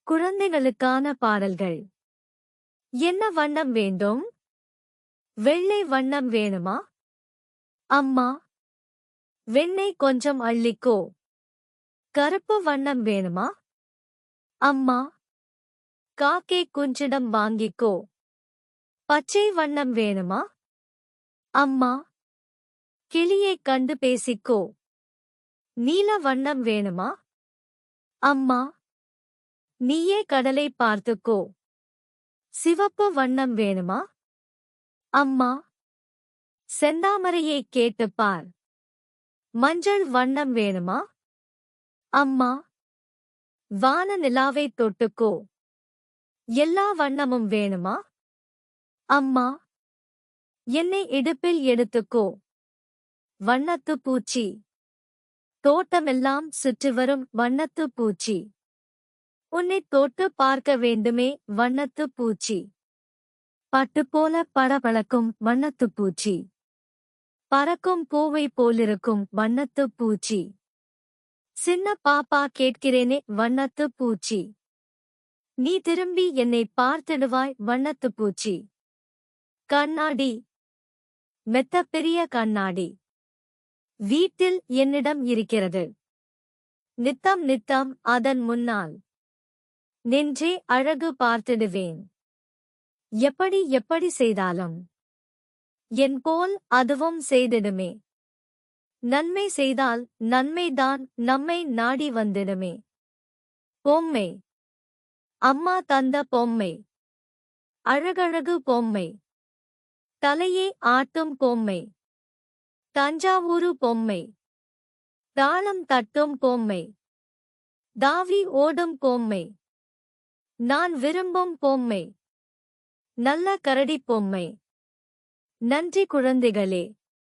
குழந்தைகளுக்கான பாடல்கள். என்ன வண்ணம் வேண்டும்? வெள்ளை வண்ணம் வேணுமா? அம்மா, வெண்ணெய் கொஞ்சம் அள்ளிக்கோ. கருப்பு வண்ணம் வேணுமா? அம்மா, காக்கை குஞ்சிடம் வாங்கிக்கோ. பச்சை வண்ணம் வேணுமா? அம்மா, கிளியைக் கண்டு பேசிக்கோ. நீல வண்ணம் வேணுமா? அம்மா, நீயே கடலை பார்த்துக்கோ. சிவப்பு வண்ணம் வேணுமா? அம்மா, செந்தாமரையை கேட்டுப் பார். மஞ்சள் வண்ணம் வேணுமா? அம்மா, வான நிலாவைத் தொட்டுக்கோ. எல்லா வண்ணமும் வேணுமா? அம்மா, என்னை இடுப்பில் எடுத்துக்கோ. வண்ணத்துப் பூச்சி. தோட்டமெல்லாம் சுற்றி வரும் வண்ணத்துப் பூச்சி. உன்னைத் தொட்டுப் பார்க்க வேண்டுமே வண்ணத்துப் பூச்சி. பட்டுப்போல பளபளக்கும் வண்ணத்துப் பூச்சி. பறக்கும் பூவை போலிருக்கும் வண்ணத்துப் பூச்சி. சின்ன பாப்பா கேட்கிறேனே வண்ணத்துப் பூச்சி. நீ திரும்பி என்னை பார்த்திடுவாய் வண்ணத்துப் பூச்சி. கண்ணாடி. மெத்தப் பெரிய கண்ணாடி. வீட்டில் என்னிடம் இருக்கிறது. நித்தம் நித்தம் அதன் முன்னால் நின்றே அழகு பார்த்திடுவேன். எப்படி எப்படி செய்தாலும் என் போல் அதுவும் செய்திடுமே. நன்மை செய்தால் நன்மைதான் நம்மை நாடி வந்திடுமே. பொம்மை. அம்மா தந்த பொம்மை. அழகழகு பொம்மை. தலையை ஆட்டும் பொம்மை. தஞ்சாவூரு பொம்மை. தாளம் தட்டும் பொம்மை. தாவி ஓடும் பொம்மை. நான் விரும்பும் பொம்மை. நல்ல கரடி பொம்மை. நன்றி குழந்தைகளே.